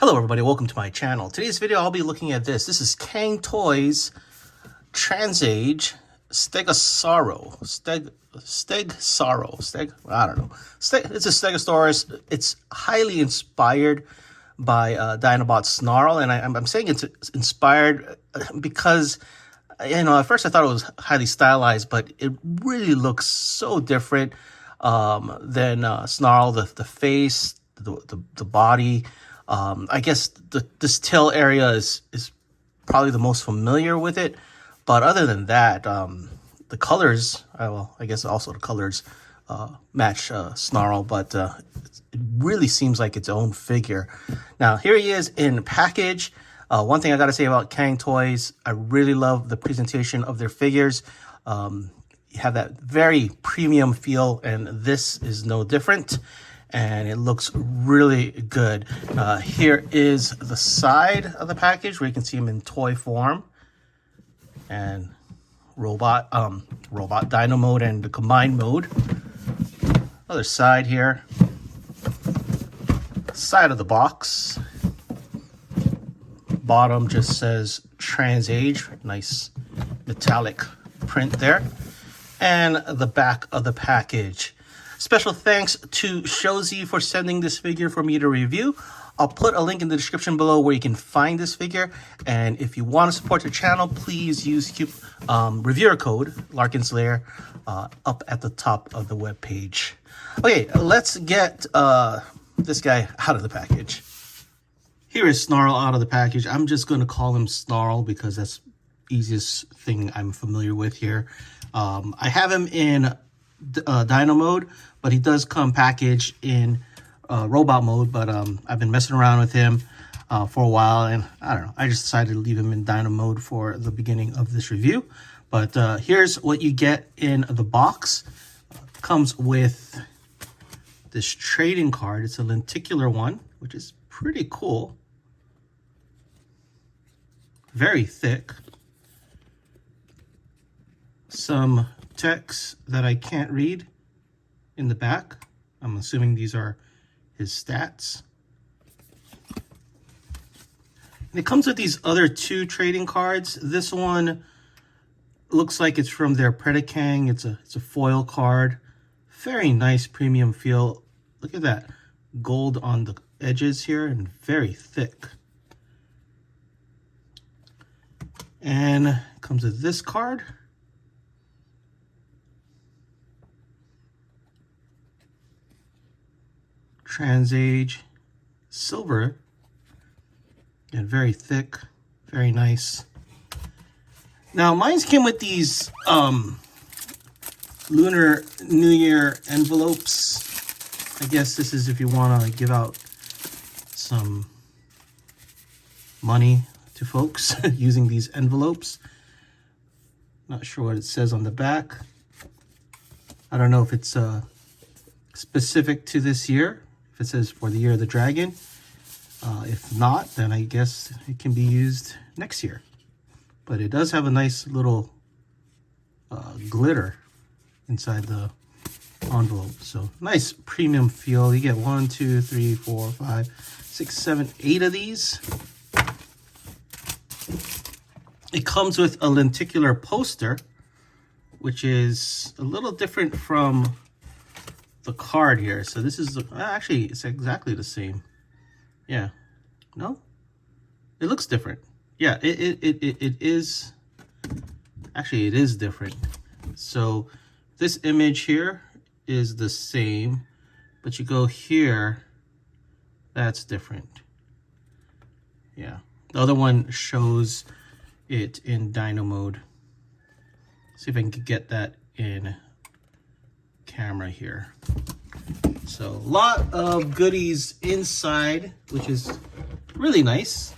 Hello everybody, welcome to my channel. Today's video I'll be looking at this. This is Cang-Toys Transage Stegosaurus. I don't know. It's a Stegosaurus. It's highly inspired by Dinobot Snarl, and I'm saying it's inspired because, you know, at first I thought it was highly stylized, but it really looks so different than Snarl. The face, the body. I guess this tail area is probably the most familiar with it, but other than that, the colors, well, I guess also the colors match Snarl, but it really seems like its own figure. Now, here he is in package. One thing I gotta say about Cang-Toys, I really love the presentation of their figures. You have that very premium feel, and this is no different. And it looks really good. Here is the side of the package where you can see him in toy form and robot dino mode and the combined mode. Other side here, side of the box. Bottom just says Transage, nice metallic print there, and the back of the package. Special thanks to Shozy for sending this figure for me to review. I'll put a link in the description below where you can find this figure. And if you want to support the channel, please use reviewer code Larkin's Lair up at the top of the web page. Okay, let's get this guy out of the package. Here is Snarl out of the package. I'm just going to call him Snarl because that's the easiest thing I'm familiar with here. I have him in Dino mode, but he does come packaged in robot mode. But I've been messing around with him for a while, and I don't know, I just decided to leave him in Dino mode for the beginning of this review. But here's what you get in the box. Comes with this trading card. It's a lenticular one, which is pretty cool, very thick. Some text that I can't read in the back. I'm assuming these are his stats. And it comes with these other two trading cards. This one looks like it's from their Predacang. It's a foil card. Very nice premium feel. Look at that. Gold on the edges here and very thick. And it comes with this card. Transage silver and very thick, very nice. Now mine came with these Lunar New Year envelopes. I guess this is if you want to give out some money to folks using these envelopes. Not sure what it says on the back. I don't know if it's specific to this year. It says for the year of the dragon. If not, then I guess it can be used next year. But it does have a nice little glitter inside the envelope. So nice premium feel. You get 1, 2, 3, 4, 5, 6, 7, 8 of these. It comes with a lenticular poster, which is a little different from the card here. So this is actually, it's exactly the same. Yeah. No, it looks different. Yeah, it is actually, it is different. So this image here is the same, but you go here, that's different. Yeah, the other one shows it in Dino mode. See if I can get that in camera here. So a lot of goodies inside, which is really nice.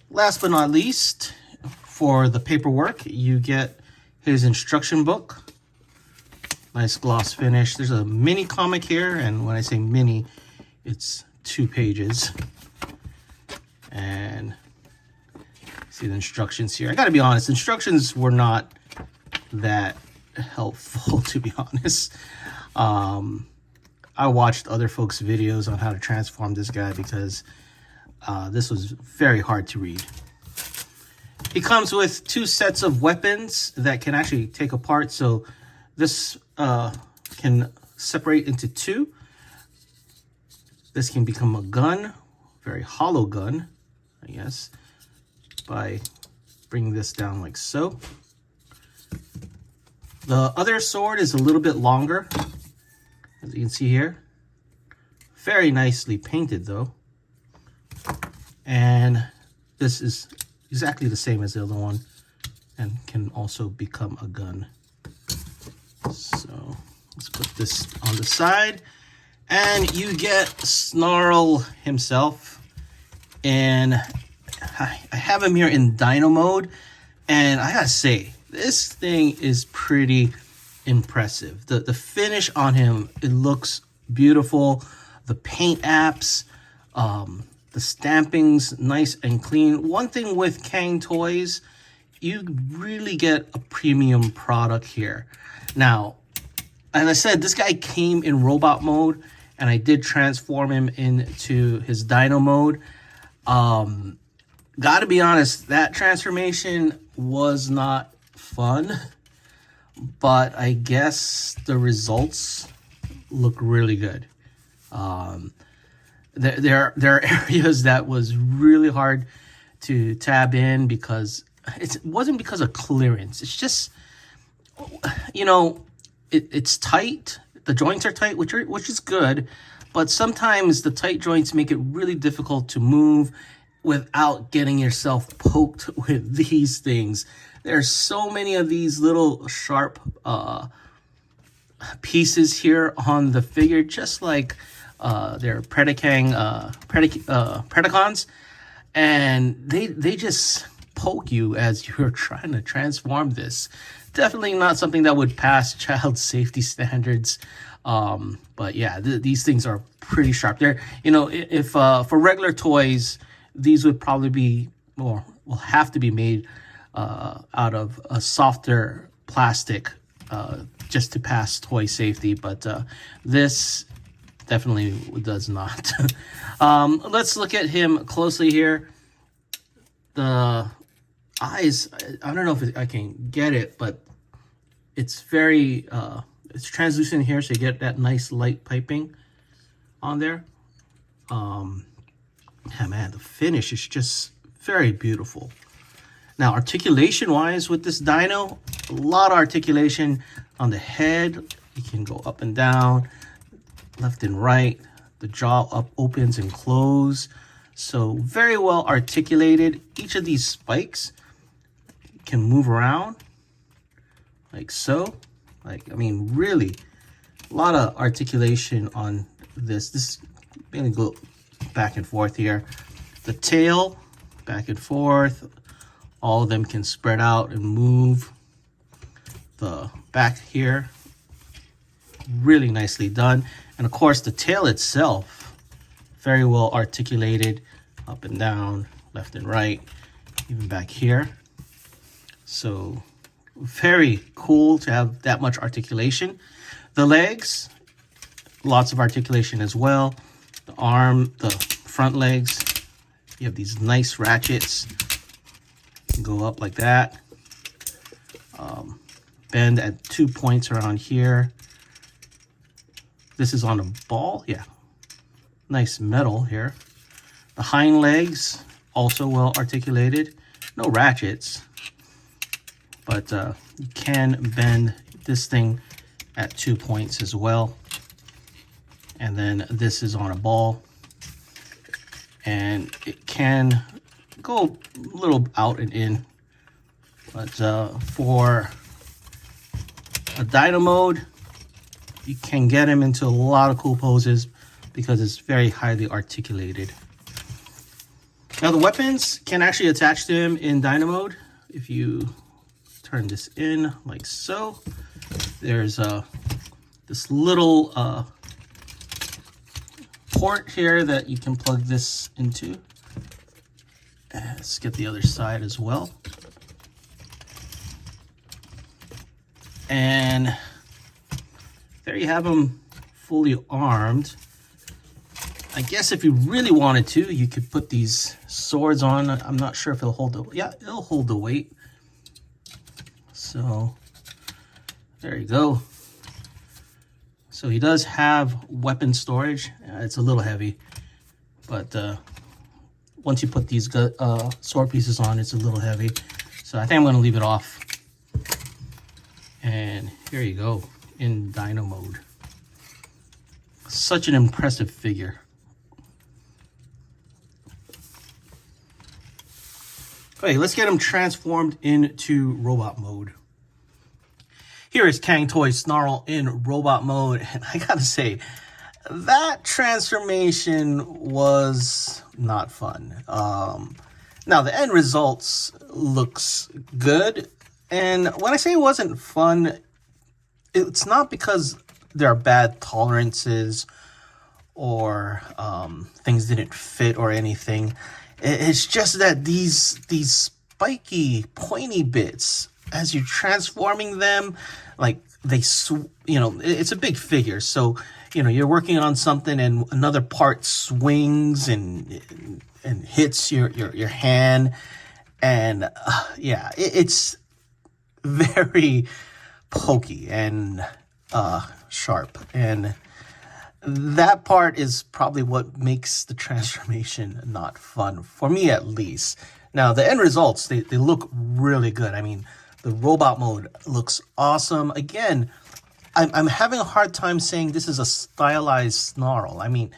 Last but not least, for the paperwork, you get his instruction book. Nice gloss finish. There's a mini comic here, and when I say mini, it's 2 pages. And see the instructions here. I gotta be honest, instructions were not that helpful, to be honest. I watched other folks' videos on how to transform this guy because This was very hard to read. He comes with 2 sets of weapons that can actually take apart. So this can separate into 2. This can become a gun, very hollow gun, I guess, by bringing this down like so. The other sword is a little bit longer, as you can see here. Very nicely painted though. And this is exactly the same as the other one and can also become a gun. So let's put this on the side. And you get Snarl himself. And I have him here in Dino mode. And I gotta say, this thing is pretty impressive. The finish on him, it looks beautiful. The paint apps, the stamping's nice and clean. One thing with Cang-Toys, you really get a premium product here. Now, as I said, this guy came in robot mode, and I did transform him into his Dino mode. Gotta be honest, that transformation was not fun, but I guess the results look really good. There are areas that was really hard to tab in because it wasn't because of clearance. It's just, you know, it's tight. The joints are tight, which is good, but sometimes the tight joints make it really difficult to move without getting yourself poked with these things. There's so many of these little sharp pieces here on the figure, just like they're Predacons, and they just poke you as you're trying to transform this. Definitely not something that would pass child safety standards. But yeah, these things are pretty sharp. They're, you know, if for regular toys, these would probably be, or will have to be made out of a softer plastic just to pass toy safety. But this definitely does not. Let's look at him closely here. The eyes, I don't know if I can get it, but it's very, it's translucent here, so you get that nice light piping on there. Yeah, man, the finish is just very beautiful. Now, articulation-wise with this dino, a lot of articulation on the head. You can go up and down, left and right. The jaw opens and closes. So very well articulated. Each of these spikes can move around like so. Like, I mean, really, a lot of articulation on this. This is going to go back and forth here. The tail, back and forth. All of them can spread out and move. The back here, really nicely done. And of course, the tail itself, very well articulated, up and down, left and right, even back here. So very cool to have that much articulation. The legs, lots of articulation as well. The arm, the front legs, you have these nice ratchets. Go up like that. Bend at 2 points around here. This is on a ball, yeah. Nice metal here. The hind legs, also well articulated. No ratchets, but you can bend this thing at 2 points as well. And then this is on a ball, and it can go a little out and in, but for a dino mode, you can get him into a lot of cool poses because it's very highly articulated. Now the weapons can actually attach to him in dino mode. If you turn this in like so, there's this little port here that you can plug this into. Let's get the other side as well. And there you have him fully armed. I guess if you really wanted to, you could put these swords on. I'm not sure if it'll hold the, yeah, it'll hold the weight. So there you go. So he does have weapon storage. It's a little heavy, but once you put these sword pieces on, it's a little heavy. So I think I'm going to leave it off. And here you go, in Dino mode. Such an impressive figure. Okay, let's get him transformed into robot mode. Here is Cang-Toys Snarl in robot mode, and I gotta say, that transformation was not fun. Now, the end results looks good, and when I say it wasn't fun, it's not because there are bad tolerances or things didn't fit or anything. It's just that these spiky, pointy bits, as you're transforming them, like it's a big figure. So, you're working on something and another part swings and hits your hand. And yeah, it's very pokey and sharp. And that part is probably what makes the transformation not fun, for me at least. Now, the end results, they look really good. I mean, the robot mode looks awesome. Again, I'm having a hard time saying this is a stylized Snarl. I mean,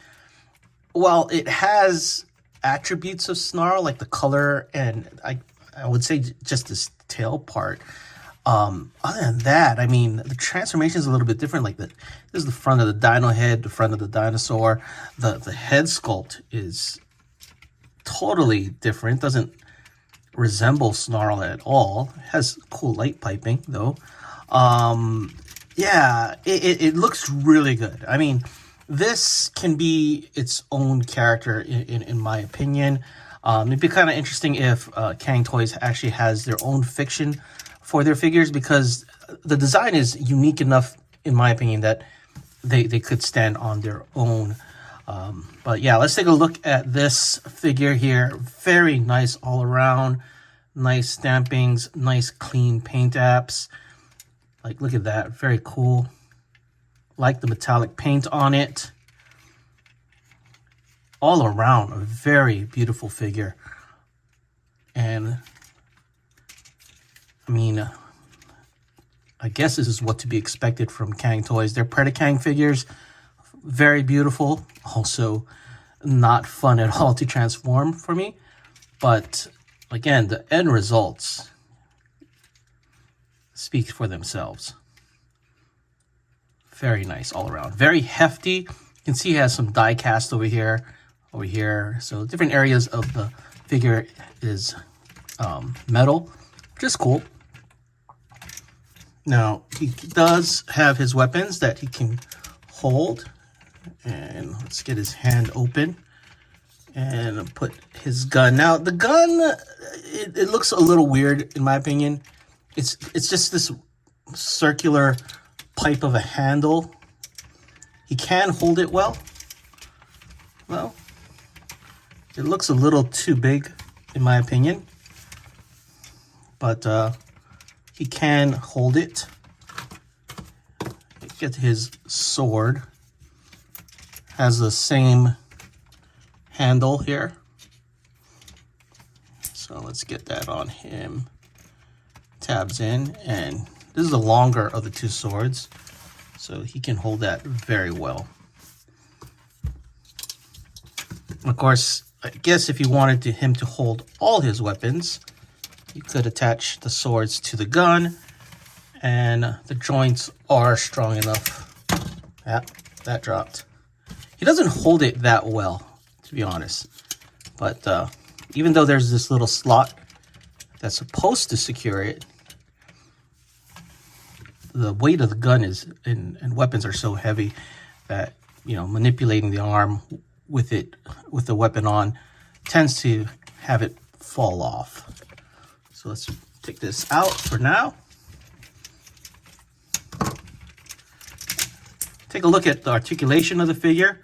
while it has attributes of Snarl, like the color and I would say just this tail part, other than that, I mean, the transformation is a little bit different. Like this is the front of the dino head, the front of the dinosaur. The head sculpt is totally different. Doesn't resemble Snarl at all. It has cool light piping though. Yeah, it looks really good. I mean, this can be its own character in my opinion. It'd be kind of interesting if Cang-Toys actually has their own fiction for their figures, because the design is unique enough, in my opinion, that they could stand on their own. But yeah, let's take a look at this figure here. Very nice all around. Nice stampings, nice clean paint apps. Like, look at that, very cool. Like the metallic paint on it. All around, a very beautiful figure. And I mean, I guess this is what to be expected from Cang-Toys. They're Predacang figures, very beautiful. Also, not fun at all to transform for me. But again, the end results speak for themselves. Very nice all around. Very hefty. You can see he has some die cast over here. So different areas of the figure is metal, which is cool. Now, he does have his weapons that he can hold. And let's get his hand open and put his gun. Now, the gun, it looks a little weird, in my opinion. It's just this circular pipe of a handle. He can hold it well. Well, it looks a little too big, in my opinion. But he can hold it. Get his sword. Has the same handle here. So let's get that on him. Tabs in, and this is the longer of the two swords, so he can hold that very well. Of course, I guess if you wanted him to hold all his weapons, you could attach the swords to the gun, and the joints are strong enough. Yeah, that dropped. He doesn't hold it that well, to be honest. But even though there's this little slot that's supposed to secure it, the weight of the gun is and weapons are so heavy that, manipulating the arm with the weapon on tends to have it fall off. So let's take this out for now. Take a look at the articulation of the figure.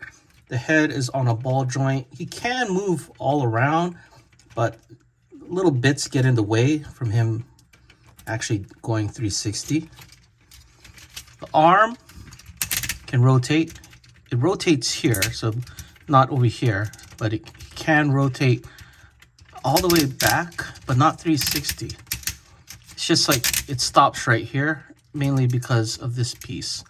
The head is on a ball joint. He can move all around, but little bits get in the way from him actually going 360. The arm can rotate. It rotates here, so not over here, but it can rotate all the way back, but not 360. It's just like it stops right here, mainly because of this piece.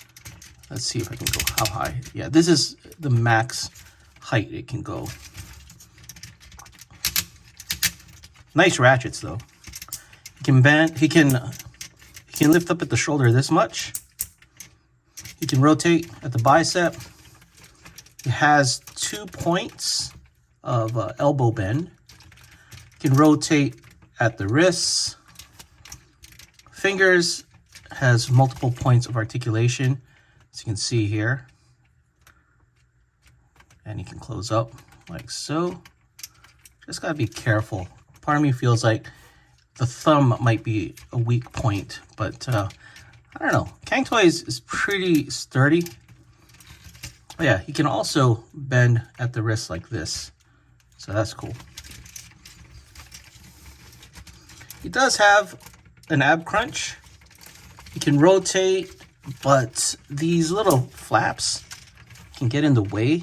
Let's see if I can go how high. Yeah, this is the max height it can go. Nice ratchets though. He can bend, he can lift up at the shoulder this much. He can rotate at the bicep. It has 2 points of elbow bend. He can rotate at the wrists. Fingers has multiple points of articulation, as you can see here. And you can close up like so. Just gotta be careful. Part of me feels like the thumb might be a weak point, but I don't know. Cang-Toys is pretty sturdy. Oh yeah, he can also bend at the wrist like this, so that's cool. He does have an ab crunch. He can rotate, but these little flaps can get in the way.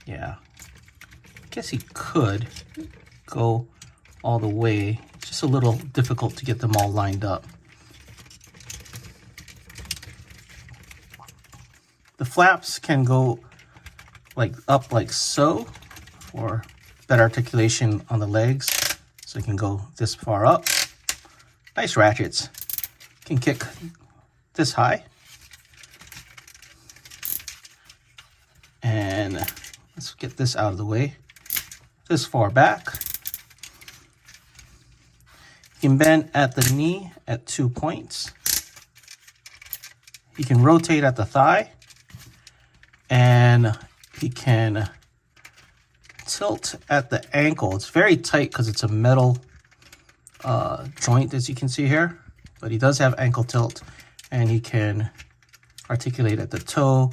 Yeah, I guess he could go all the way. It's just a little difficult to get them all lined up. The flaps can go like up like so for better articulation on the legs. So it can go this far up. Nice ratchets. Can kick this high. And let's get this out of the way. This far back. You can bend at the knee at 2 points. He can rotate at the thigh. And he can tilt at the ankle. It's very tight because it's a metal joint, as you can see here. But he does have ankle tilt. And he can articulate at the toe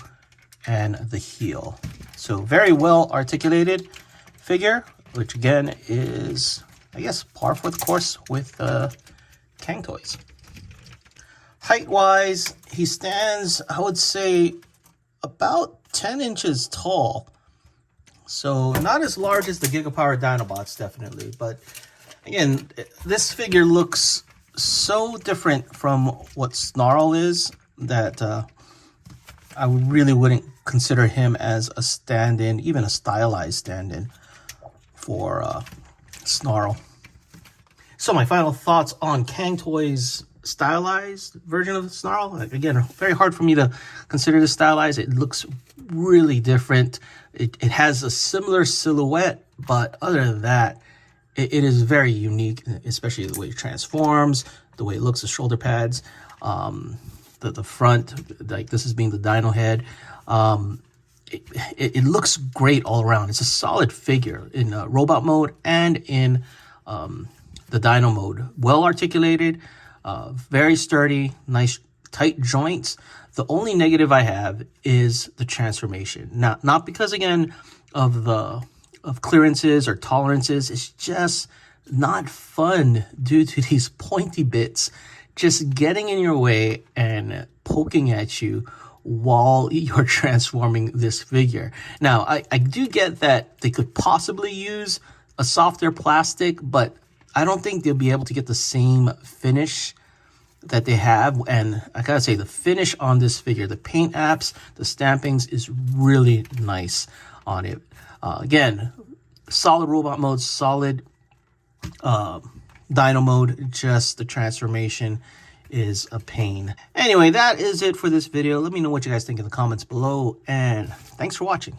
and the heel. So very well articulated figure, which again is, I guess, par for the course with Cang-Toys. Height-wise, he stands, I would say, about 10 inches tall. So not as large as the Gigapower Dinobots, definitely. But again, this figure looks so different from what Snarl is that I really wouldn't consider him as a stand-in, even a stylized stand-in for Snarl. So my final thoughts on Cang-Toys stylized version of Snarl. Again, very hard for me to consider this stylized. It looks really different. It has a similar silhouette, but other than that, it is very unique, especially the way it transforms, the way it looks, the shoulder pads, the front, like this is being the dino head. It looks great all around. It's a solid figure in robot mode and in the dino mode. Well articulated, very sturdy, nice tight joints. The only negative I have is the transformation. Not because, again, of clearances or tolerances. It's just not fun due to these pointy bits just getting in your way and poking at you while you're transforming this figure. Now, I do get that they could possibly use a softer plastic, but I don't think they'll be able to get the same finish that they have. And I gotta say, the finish on this figure, the paint apps, the stampings is really nice on it. Again, solid robot mode, solid dino mode, just the transformation is a pain. Anyway, that is it for this video. Let me know what you guys think in the comments below, and thanks for watching.